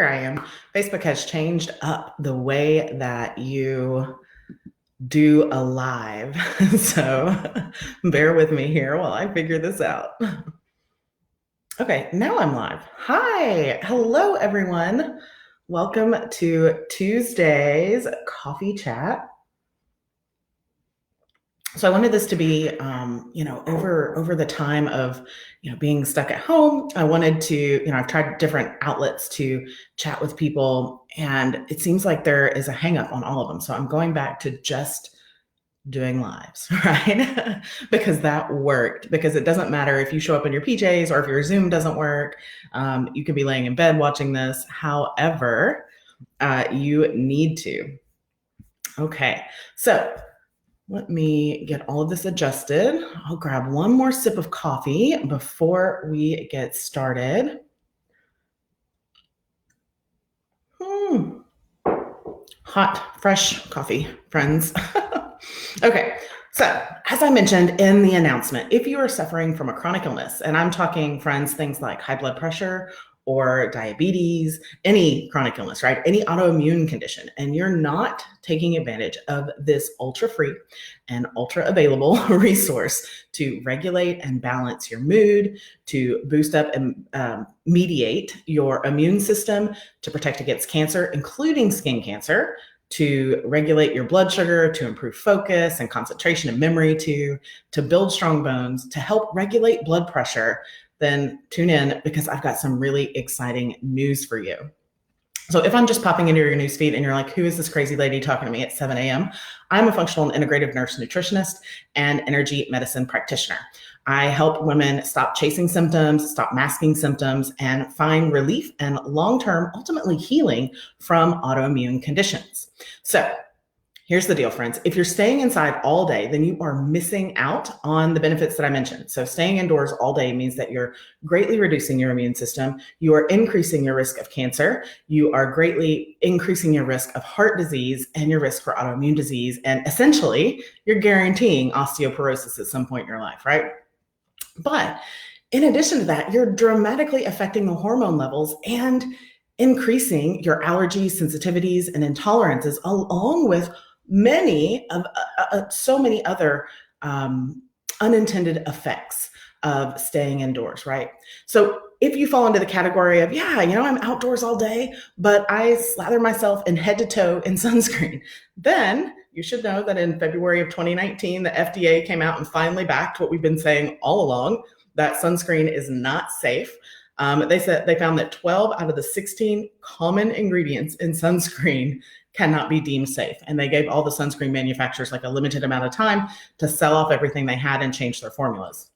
There I am. Facebook has changed up the way that you do a live. So bear with me here while I figure this out. Okay, now I'm live. Hi. Hello, everyone. Welcome to Tuesday's coffee chat. So I wanted this to be, over the time of, being stuck at home. I wanted to, I've tried different outlets to chat with people, and it seems like there is a hang up on all of them. So I'm going back to just doing lives, right? Because that worked. Because it doesn't matter if you show up in your PJs or if your Zoom doesn't work. You could be laying in bed watching this. However, you need to. Okay, so let me get all of this adjusted. I'll grab one more sip of coffee before we get started. Hot, fresh coffee, friends. Okay, so as I mentioned in the announcement, if you are suffering from a chronic illness, and I'm talking, friends, things like high blood pressure or diabetes, any chronic illness, right? Any autoimmune condition, and you're not taking advantage of this ultra-free and ultra-available resource to regulate and balance your mood, to boost up and mediate your immune system, to protect against cancer, including skin cancer, to regulate your blood sugar, to improve focus and concentration and memory, to build strong bones, to help regulate blood pressure, then tune in because I've got some really exciting news for you. So if I'm just popping into your newsfeed and you're like, who is this crazy lady talking to me at 7 a.m.? I'm a functional and integrative nurse nutritionist and energy medicine practitioner. I help women stop chasing symptoms, stop masking symptoms, and find relief and long-term, ultimately healing from autoimmune conditions. So here's the deal, friends. If you're staying inside all day, then you are missing out on the benefits that I mentioned. So staying indoors all day means that you're greatly reducing your immune system. You are increasing your risk of cancer. You are greatly increasing your risk of heart disease and your risk for autoimmune disease. And essentially, you're guaranteeing osteoporosis at some point in your life, right? But in addition to that, you're dramatically affecting the hormone levels and increasing your allergies, sensitivities, and intolerances, along with so many other unintended effects of staying indoors, right? So if you fall into the category of, I'm outdoors all day, but I slather myself in head to toe in sunscreen, then you should know that in February of 2019, the FDA came out and finally backed what we've been saying all along, that sunscreen is not safe. They found that 12 out of the 16 common ingredients in sunscreen cannot be deemed safe. And they gave all the sunscreen manufacturers like a limited amount of time to sell off everything they had and change their formulas.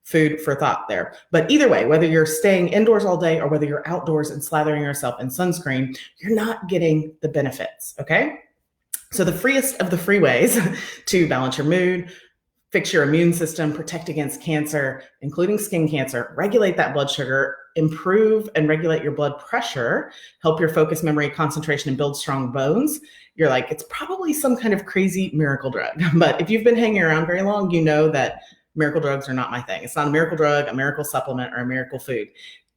Food for thought there. But either way, whether you're staying indoors all day or whether you're outdoors and slathering yourself in sunscreen, you're not getting the benefits, okay? So the freest of the free ways to balance your mood, fix your immune system, protect against cancer, including skin cancer, regulate that blood sugar, improve and regulate your blood pressure, help your focus, memory, concentration, and build strong bones. You're like, it's probably some kind of crazy miracle drug. But if you've been hanging around very long, you know that miracle drugs are not my thing. It's not a miracle drug, a miracle supplement, or a miracle food.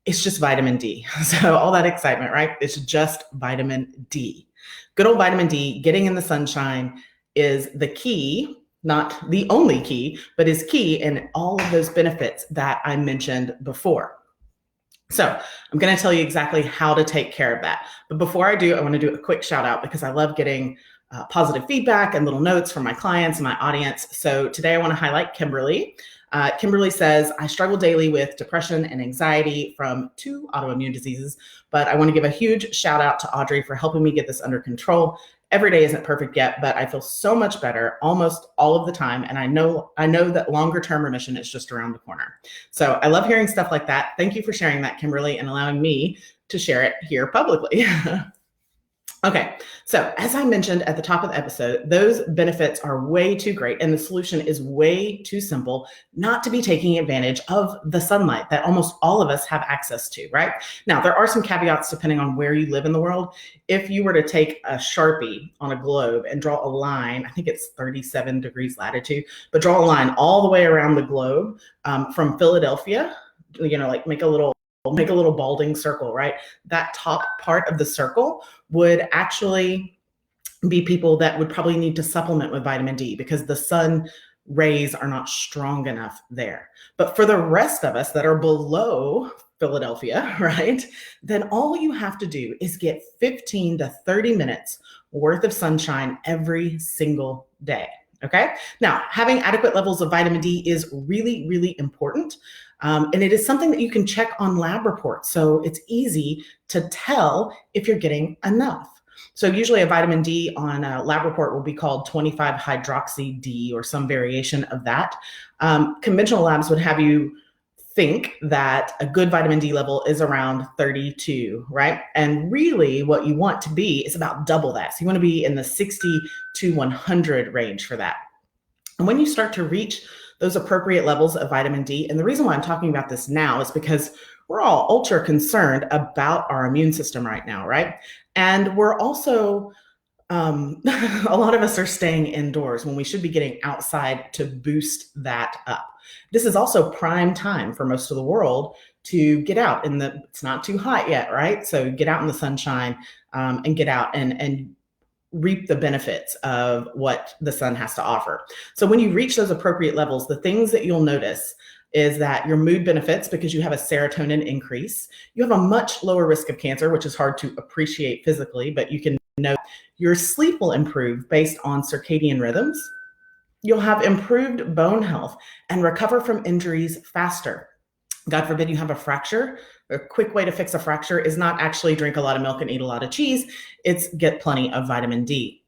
It's just vitamin D. So all that excitement, right? It's just vitamin D. Good old vitamin D, getting in the sunshine is the key, not the only key, but is key in all of those benefits that I mentioned before. So I'm going to tell you exactly how to take care of that. But before I do, I want to do a quick shout out because I love getting positive feedback and little notes from my clients and my audience. So today I want to highlight Kimberly. Kimberly says, I struggle daily with depression and anxiety from 2 autoimmune diseases, but I want to give a huge shout out to Audrey for helping me get this under control. Every day isn't perfect yet, but I feel so much better almost all of the time. And I know that longer term remission is just around the corner. So I love hearing stuff like that. Thank you for sharing that, Kimberly, and allowing me to share it here publicly. Okay, so as I mentioned at the top of the episode, those benefits are way too great and the solution is way too simple not to be taking advantage of the sunlight that almost all of us have access to, right? Now, there are some caveats depending on where you live in the world. If you were to take a Sharpie on a globe and draw a line, I think it's 37 degrees latitude, but draw a line all the way around the globe from Philadelphia, like make a little make a little balding circle, right? That top part of the circle would actually be people that would probably need to supplement with vitamin D because the sun rays are not strong enough there. But for the rest of us that are below Philadelphia, right, then all you have to do is get 15 to 30 minutes worth of sunshine every single day. Okay. Now, having adequate levels of vitamin D is really, really important. And it is something that you can check on lab reports. So it's easy to tell if you're getting enough. So usually a vitamin D on a lab report will be called 25 hydroxy D or some variation of that. Conventional labs would have you think that a good vitamin D level is around 32, right? And really what you want to be is about double that. So you want to be in the 60 to 100 range for that. And when you start to reach those appropriate levels of vitamin D, and the reason why I'm talking about this now is because we're all ultra concerned about our immune system right now, right? And we're also, a lot of us are staying indoors when we should be getting outside to boost that up. This is also prime time for most of the world to get out it's not too hot yet, right? So get out in the sunshine and get out and reap the benefits of what the sun has to offer. So when you reach those appropriate levels, the things that you'll notice is that your mood benefits because you have a serotonin increase. You have a much lower risk of cancer, which is hard to appreciate physically, but you can know your sleep will improve based on circadian rhythms. You'll have improved bone health and recover from injuries faster. God forbid you have a fracture. A quick way to fix a fracture is not actually drink a lot of milk and eat a lot of cheese. It's get plenty of vitamin D.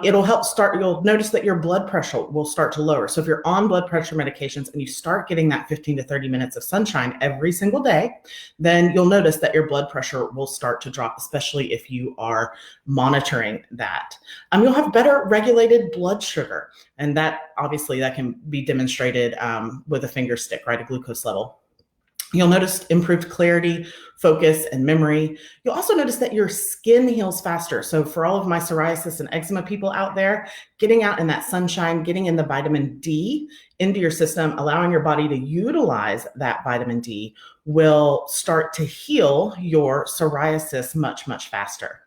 It'll help you'll notice that your blood pressure will start to lower. So if you're on blood pressure medications and you start getting that 15 to 30 minutes of sunshine every single day, then you'll notice that your blood pressure will start to drop, especially if you are monitoring that. You'll have better regulated blood sugar. And that obviously that can be demonstrated with a finger stick, right? A glucose level. You'll notice improved clarity, focus, and memory. You'll also notice that your skin heals faster. So for all of my psoriasis and eczema people out there, getting out in that sunshine, getting in the vitamin D into your system, allowing your body to utilize that vitamin D will start to heal your psoriasis much, much faster.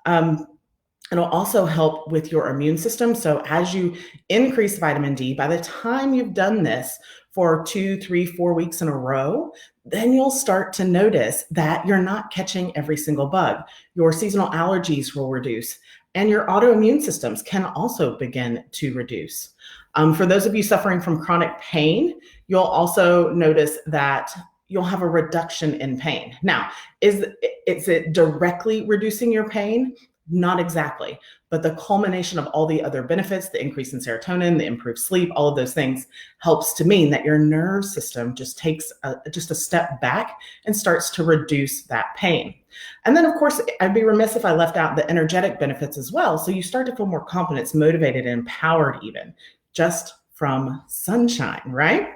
It'll also help with your immune system. So as you increase vitamin D, by the time you've done this for 2, 3, 4 weeks in a row, then you'll start to notice that you're not catching every single bug. Your seasonal allergies will reduce, and your autoimmune systems can also begin to reduce. For those of you suffering from chronic pain, you'll also notice that you'll have a reduction in pain. Now, is it directly reducing your pain? Not exactly, but the culmination of all the other benefits, the increase in serotonin, the improved sleep, all of those things helps to mean that your nerve system just takes just a step back and starts to reduce that pain. And then of course, I'd be remiss if I left out the energetic benefits as well. So you start to feel more confident, motivated, and empowered even just from sunshine, right?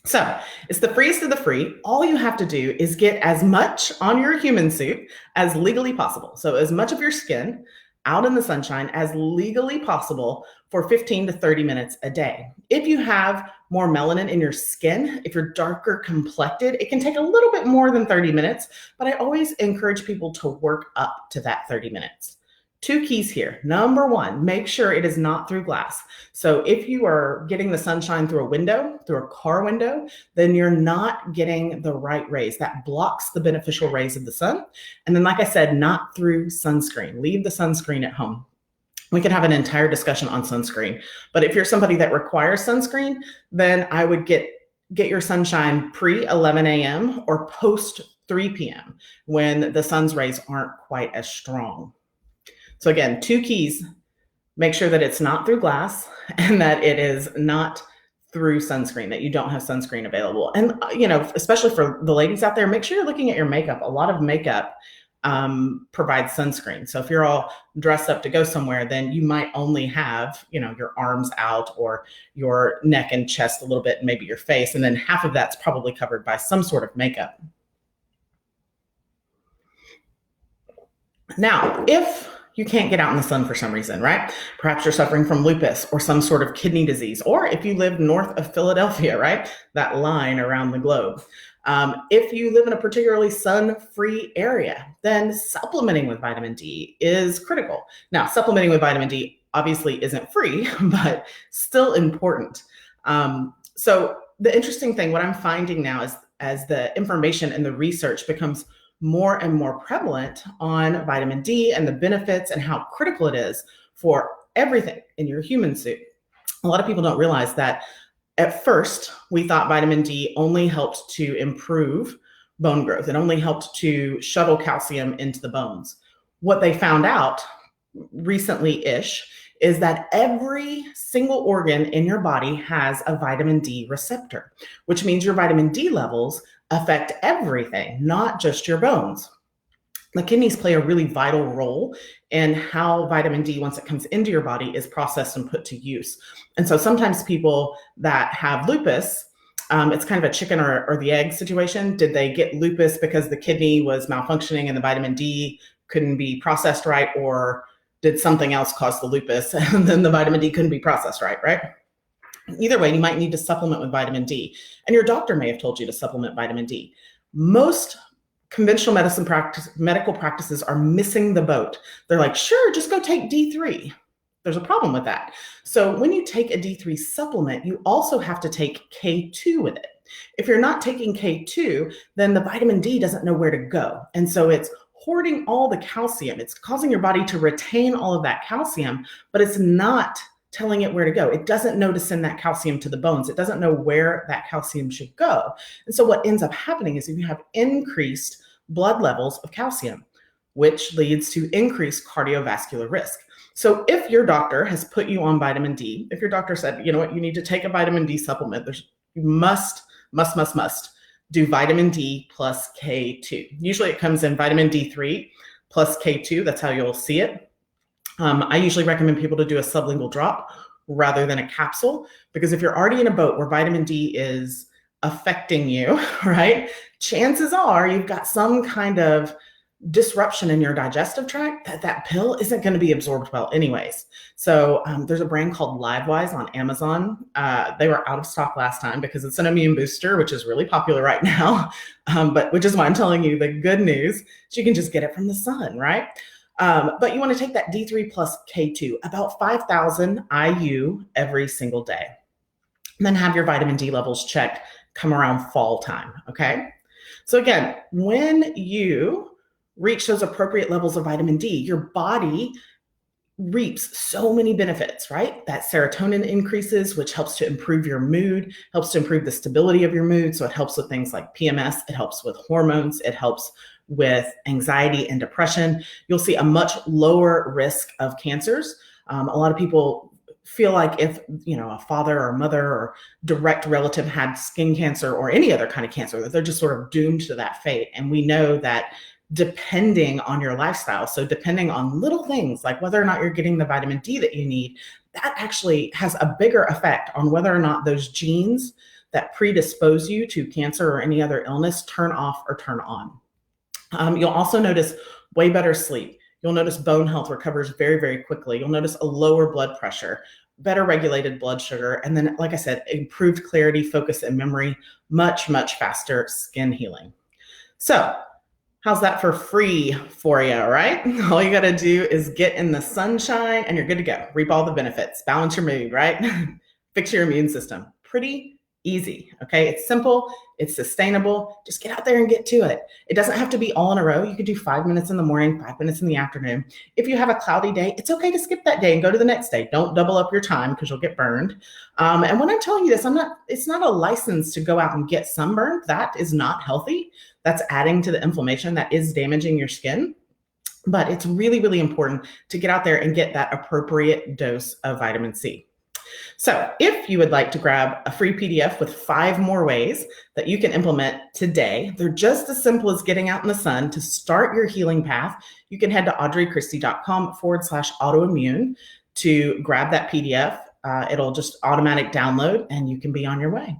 So it's the freest of the free. All you have to do is get as much on your human suit as legally possible. So as much of your skin out in the sunshine as legally possible for 15 to 30 minutes a day. If you have more melanin in your skin, if you're darker complected, it can take a little bit more than 30 minutes, but I always encourage people to work up to that 30 minutes. 2 keys here. Number 1, make sure it is not through glass. So if you are getting the sunshine through a window, through a car window, then you're not getting the right rays. That blocks the beneficial rays of the sun. And then, like I said, not through sunscreen. Leave the sunscreen at home. We can have an entire discussion on sunscreen. But if you're somebody that requires sunscreen, then I would get your sunshine pre-11 a.m. or post 3 p.m. when the sun's rays aren't quite as strong. So again, 2 keys, make sure that it's not through glass and that it is not through sunscreen, that you don't have sunscreen available. And, especially for the ladies out there, make sure you're looking at your makeup. A lot of makeup provides sunscreen. So if you're all dressed up to go somewhere, then you might only have, your arms out or your neck and chest a little bit, and maybe your face. And then half of that's probably covered by some sort of makeup. Now, if you can't get out in the sun for some reason, right? Perhaps you're suffering from lupus or some sort of kidney disease, or if you live north of Philadelphia, right? That line around the globe. If you live in a particularly sun-free area, then supplementing with vitamin D is critical. Now, supplementing with vitamin D obviously isn't free, but still important. So the interesting thing, what I'm finding now is as the information and the research becomes more and more prevalent on vitamin D and the benefits and how critical it is for everything in your human suit. A lot of people don't realize that at first we thought vitamin D only helped to improve bone growth. It only helped to shuttle calcium into the bones. What they found out recently-ish is that every single organ in your body has a vitamin D receptor, which means your vitamin D levels affect everything, not just your bones. The kidneys play a really vital role in how vitamin D, once it comes into your body, is processed and put to use. And so sometimes people that have lupus, it's kind of a chicken or the egg situation. Did they get lupus because the kidney was malfunctioning and the vitamin D couldn't be processed right, or did something else cause the lupus and then the vitamin D couldn't be processed right? Either way, you might need to supplement with vitamin D. And your doctor may have told you to supplement vitamin D. Most conventional medical practices are missing the boat. They're like, sure, just go take D3. There's a problem with that. So when you take a D3 supplement, you also have to take K2 with it. If you're not taking K2, then the vitamin D doesn't know where to go. And so it's hoarding all the calcium. It's causing your body to retain all of that calcium, but it's not telling it where to go. It doesn't know to send that calcium to the bones. It doesn't know where that calcium should go. And so what ends up happening is you have increased blood levels of calcium, which leads to increased cardiovascular risk. So if your doctor has put you on vitamin D, if your doctor said, you know what, you need to take a vitamin D supplement, you must do vitamin D plus K2. Usually it comes in vitamin D3 plus K2. That's how you'll see it. I usually recommend people to do a sublingual drop rather than a capsule, because if you're already in a boat where vitamin D is affecting you, right, chances are you've got some kind of disruption in your digestive tract that pill isn't going to be absorbed well anyways. So there's a brand called Livewise on Amazon. They were out of stock last time because it's an immune booster, which is really popular right now. But which is why I'm telling you the good news is you can just get it from the sun, right? But you want to take that D3 plus K2, about 5,000 IU every single day. And then have your vitamin D levels checked come around fall time, okay? So again, when you reach those appropriate levels of vitamin D, your body reaps so many benefits, right? That serotonin increases, which helps to improve your mood, helps to improve the stability of your mood. So it helps with things like PMS, it helps with hormones, it helps with anxiety and depression. You'll see a much lower risk of cancers. A lot of people feel like if, you know, a father or mother or direct relative had skin cancer or any other kind of cancer, that they're just sort of doomed to that fate. And we know that depending on your lifestyle, so depending on little things like whether or not you're getting the vitamin D that you need, that actually has a bigger effect on whether or not those genes that predispose you to cancer or any other illness turn off or turn on. You'll also notice way better sleep. You'll notice bone health recovers very, very quickly. You'll notice a lower blood pressure, better regulated blood sugar, and then, like I said, improved clarity, focus, and memory, much, much faster skin healing. So how's that for free for you, right? All you got to do is get in the sunshine and you're good to go. Reap all the benefits, balance your mood, right? Fix your immune system. Pretty easy, okay? It's simple, it's sustainable. Just get out there and get to it. It doesn't have to be all in a row. You could do 5 minutes in the morning, 5 minutes in the afternoon. If you have a cloudy day, it's okay to skip that day and go to the next day. Don't double up your time because you'll get burned. And when I'm telling you this, it's not a license to go out and get sunburned. That is not healthy. That's adding to the inflammation that is damaging your skin. But it's really, really important to get out there and get that appropriate dose of vitamin C. So if you would like to grab a free PDF with 5 more ways that you can implement today, they're just as simple as getting out in the sun to start your healing path. You can head to audreychristie.com/autoimmune to grab that PDF. It'll just automatic download and you can be on your way.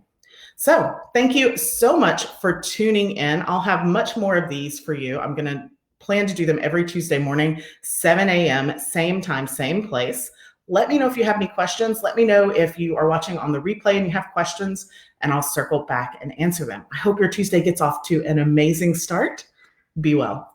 So thank you so much for tuning in. I'll have much more of these for you. I'm going to plan to do them every Tuesday morning, 7 a.m., same time, same place. Let me know if you have any questions. Let me know if you are watching on the replay and you have questions. and I'll circle back and answer them. I hope your Tuesday gets off to an amazing start. Be well.